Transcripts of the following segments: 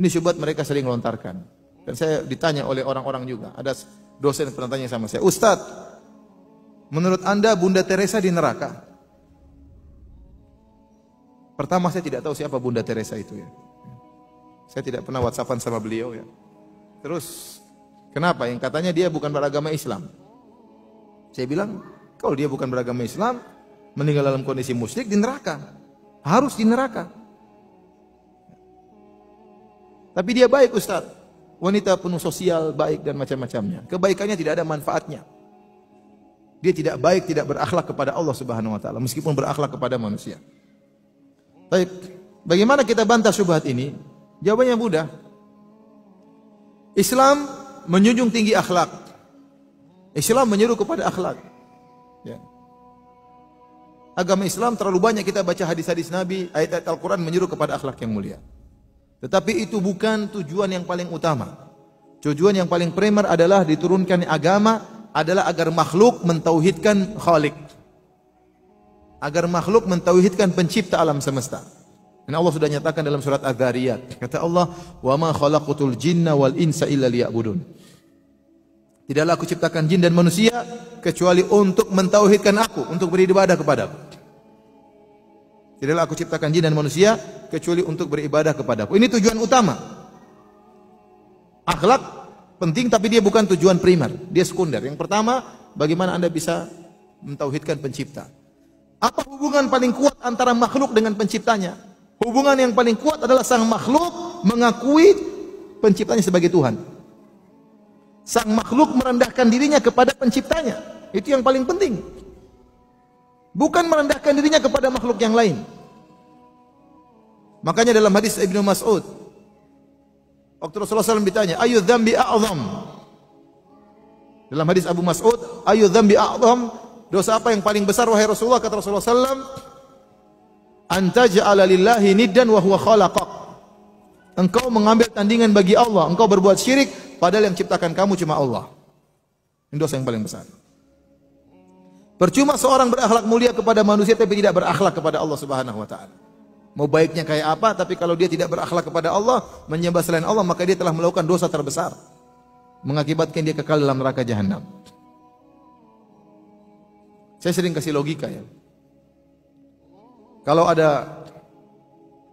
Ini syubhat mereka sering lontarkan. Dan saya ditanya oleh orang-orang juga. Ada dosen yang pernah tanya sama saya, Ustaz, menurut Anda Bunda Teresa di neraka? Pertama saya tidak tahu siapa Bunda Teresa itu ya. Saya tidak pernah WhatsAppan sama beliau ya. Terus kenapa? Yang katanya dia bukan beragama Islam. Saya bilang, kalau dia bukan beragama Islam, meninggal dalam kondisi musyrik di neraka. Harus di neraka. Tapi dia baik Ustaz. Wanita penuh sosial, baik dan macam-macamnya. Kebaikannya tidak ada manfaatnya. Dia tidak baik, tidak berakhlak kepada Allah Subhanahu wa taala, meskipun berakhlak kepada manusia. Baik, bagaimana kita bantah syubhat ini? Jawabannya mudah. Islam menjunjung tinggi akhlak. Islam menyuruh kepada akhlak. Ya. Agama Islam terlalu banyak kita baca hadis-hadis Nabi, ayat-ayat Al-Quran menyuruh kepada akhlak yang mulia. Tetapi itu bukan tujuan yang paling utama. Tujuan yang paling primer adalah diturunkan agama adalah agar makhluk mentauhidkan Khalik. Agar makhluk mentauhidkan pencipta alam semesta. Dan Allah sudah nyatakan dalam surat Az-Zariyat. Kata Allah, "Wa ma khalaqatul jinna wal insa illa liya'budun." Tidaklah aku ciptakan jin dan manusia kecuali untuk mentauhidkan aku, untuk beribadah kepadaku. Tidaklah aku ciptakan jin dan manusia kecuali untuk beribadah kepadaku. Ini tujuan utama. Akhlak penting tapi dia bukan tujuan primer, dia sekunder. Yang pertama, bagaimana Anda bisa mentauhidkan pencipta. Apa hubungan paling kuat antara makhluk dengan penciptanya? Hubungan yang paling kuat adalah sang makhluk mengakui penciptanya sebagai Tuhan. Sang makhluk merendahkan dirinya kepada penciptanya. Itu yang paling penting. Bukan merendahkan dirinya kepada makhluk yang lain. Makanya dalam hadis Ibnu Mas'ud, waktu Rasulullah SAW ditanya, ayu dzambi a'zam? Dalam hadis Abu Mas'ud, ayu dzambi a'zam? Dosa apa yang paling besar wahai Rasulullah? Kata Rasulullah SAW, antaj'ala lillahi niddan wa huwa khalaqak. Engkau mengambil tandingan bagi Allah, engkau berbuat syirik padahal yang ciptakan kamu cuma Allah. Ini dosa yang paling besar. Percuma seorang berakhlak mulia kepada manusia tapi tidak berakhlak kepada Allah Subhanahu wa taala. Mau baiknya kayak apa, tapi kalau dia tidak berakhlak kepada Allah, menyembah selain Allah, maka dia telah melakukan dosa terbesar, mengakibatkan dia kekal dalam neraka jahanam. Saya sering kasih logika ya. Kalau ada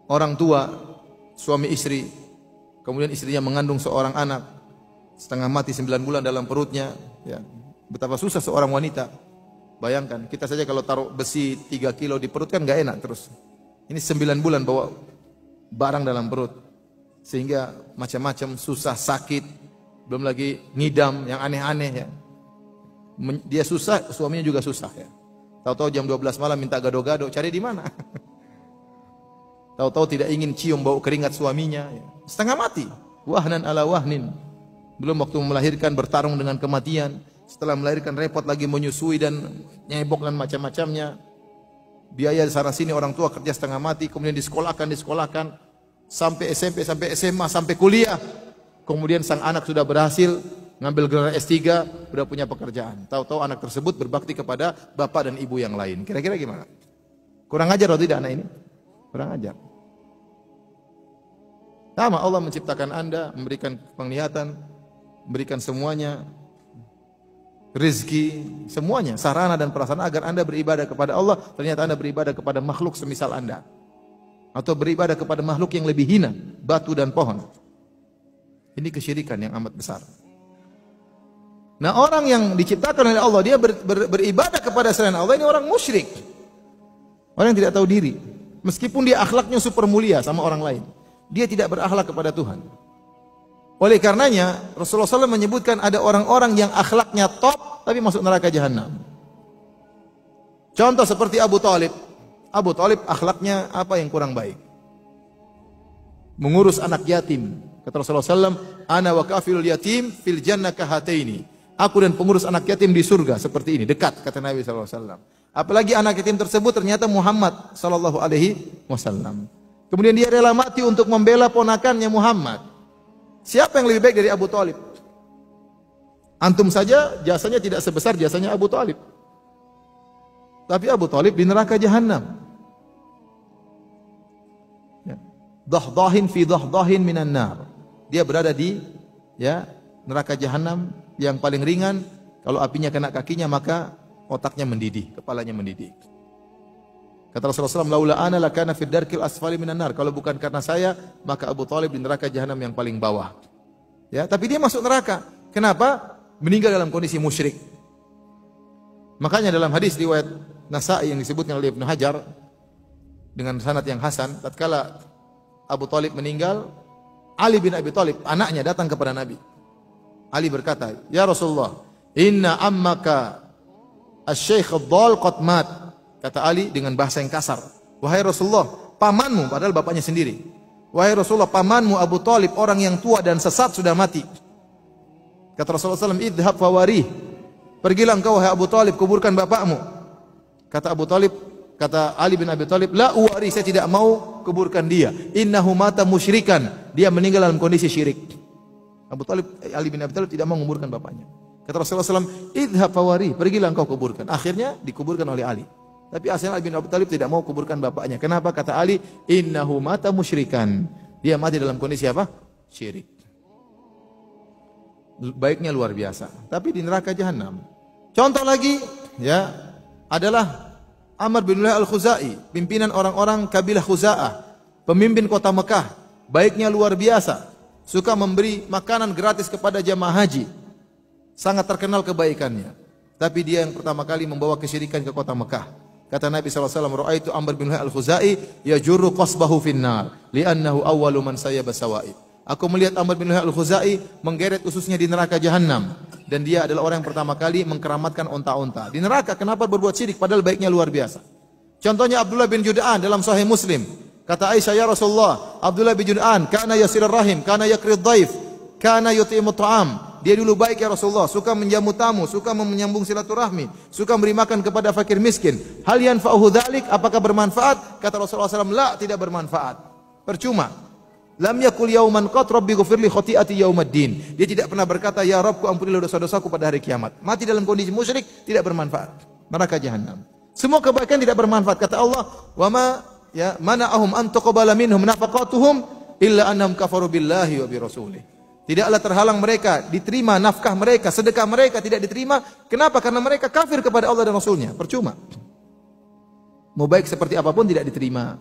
orang tua, suami istri, kemudian istrinya mengandung seorang anak, setengah mati 9 bulan dalam perutnya, ya, betapa susah seorang wanita. Bayangkan, kita saja kalau taruh besi 3 kilo di perut kan gak enak terus. Ini 9 bulan bawa barang dalam perut. Sehingga macam-macam, susah, sakit. Belum lagi ngidam, yang aneh-aneh ya. Dia susah, suaminya juga susah ya. Tahu-tahu jam 12 malam minta gado-gado, cari di mana? Tahu-tahu tidak ingin cium bau keringat suaminya ya. Setengah mati, wahnan ala wahnin. Belum waktu melahirkan bertarung dengan kematian. Setelah melahirkan repot lagi menyusui dan nyebok dan macam-macamnya. Biaya sana sini orang tua kerja setengah mati, kemudian disekolahkan sampai SMP, sampai SMA, sampai kuliah. Kemudian sang anak sudah berhasil ngambil gelar S3, sudah punya pekerjaan. Tahu-tahu anak tersebut berbakti kepada bapak dan ibu yang lain. Kira-kira gimana? Kurang ajar atau tidak anak ini? Kurang ajar. Sama Allah menciptakan Anda, memberikan penglihatan, memberikan semuanya, rezeki, semuanya, sarana dan prasarana agar Anda beribadah kepada Allah. Ternyata Anda beribadah kepada makhluk semisal Anda, atau beribadah kepada makhluk yang lebih hina, batu dan pohon. Ini kesyirikan yang amat besar. Nah, orang yang diciptakan oleh Allah, dia beribadah kepada selain Allah, ini orang musyrik, orang yang tidak tahu diri. Meskipun dia akhlaknya super mulia sama orang lain, dia tidak berakhlak kepada Tuhan. Oleh karenanya Rasulullah SAW menyebutkan ada orang-orang yang akhlaknya top tapi masuk neraka jahanam. Contoh seperti Abu Talib. Abu Talib akhlaknya apa yang kurang baik? Mengurus anak yatim. Kata Rasulullah SAW, ana wa kafilul yatim fil jannah kahataini. Aku dan pengurus anak yatim di surga seperti ini, dekat, kata Nabi SAW. Apalagi anak yatim tersebut ternyata Muhammad SAW. Kemudian dia rela mati untuk membela ponakannya Muhammad. Siapa yang lebih baik dari Abu Talib? Antum saja jasanya tidak sebesar jasanya Abu Talib. Tapi Abu Talib di neraka jahanam. Ya. Dahdahin fi dahdahin minan nar. Dia berada di neraka jahanam yang paling ringan. Kalau apinya kena kakinya maka otaknya mendidih, kepalanya mendidih. Kata Rasulullah SAW, laula ana lakana fid darkil asfali minan nar. Kalau bukan karena saya, maka Abu Thalib di neraka jahanam yang paling bawah. Ya, tapi dia masuk neraka. Kenapa? Meninggal dalam kondisi musyrik. Makanya dalam hadis riwayat Nasa'i yang disebutkan oleh Ibnu Hajar dengan sanad yang hasan, tatkala Abu Thalib meninggal, Ali bin Abi Thalib, anaknya datang kepada Nabi. Ali berkata, "Ya Rasulullah, inna ammaka asy-syaikh ad-dhal qad mat." Kata Ali dengan bahasa yang kasar, "Wahai Rasulullah, pamanmu," padahal bapaknya sendiri. "Wahai Rasulullah, pamanmu Abu Thalib, orang yang tua dan sesat, sudah mati." Kata Rasulullah SAW, "Idhab fawarih." Pergilah engkau wahai Abu Thalib, kuburkan bapakmu. Kata Abu Thalib, kata Ali bin Abi Thalib, "La uwari, saya tidak mau kuburkan dia. Innahu mata musyrikan." Dia meninggal dalam kondisi syirik. Ali bin Abi Thalib tidak mau menguburkan bapaknya. Kata Rasulullah SAW, "Idhab fawari." Pergilah engkau kuburkan. Akhirnya dikuburkan oleh Ali. Tapi asalnya Ali bin Abi Thalib tidak mau kuburkan bapaknya. Kenapa? Kata Ali, "Innahu mata musyrikan." Dia mati dalam kondisi apa? Syirik. Baiknya luar biasa. Tapi di neraka jahanam. Contoh lagi adalah Amr bin Lu'ay al-Khuzai, pimpinan orang-orang kabilah Khuza'ah, pemimpin kota Mekah. Baiknya luar biasa. Suka memberi makanan gratis kepada jamaah haji. Sangat terkenal kebaikannya. Tapi dia yang pertama kali membawa kesyirikan ke kota Mekah. Kata Nabi SAW, "Ra'aitu Amr bin Lu'ay al-Khuzai yajurru qasbahu finnar, li'annahu awwalu man sayyaba sawaib." Aku melihat Amr bin Lu'ay al-Khuzai menggeret ususnya di neraka jahanam, dan dia adalah orang yang pertama kali mengkeramatkan onta-onta. Di neraka kenapa berbuat syirik padahal baiknya luar biasa. Contohnya Abdullah bin Jud'an dalam Sahih Muslim. Kata Aisyah, "Ya Rasulullah, Abdullah bin Jud'an kana yasirur rahim, kana yakrid dhaif, kana yut'imut ta'am." Dia dulu baik ya Rasulullah, suka menjamu tamu, suka menyambung silaturahmi, suka memberi makan kepada fakir miskin. Hal yanfa'uhu dzalik, apakah bermanfaat? Kata Rasulullah SAW, "La, tidak bermanfaat. Percuma. Lam yakul yauman qat rabbi ghfirli khati'ati yaumaddin." Dia tidak pernah berkata, "Ya Rabbku, ampunilah dosa-dosaku pada hari kiamat." Mati dalam kondisi musyrik, tidak bermanfaat. Neraka jahanam. Semua kebaikan tidak bermanfaat. Kata Allah, "Wa ma mana'ahum an tuqbala minhum nafaqatuhum illa annahum kafaru billahi wa bi rasulih." Tidaklah terhalang mereka diterima nafkah mereka, sedekah mereka tidak diterima. Kenapa? Karena mereka kafir kepada Allah dan Rasulnya. Percuma. Mau baik seperti apapun tidak diterima.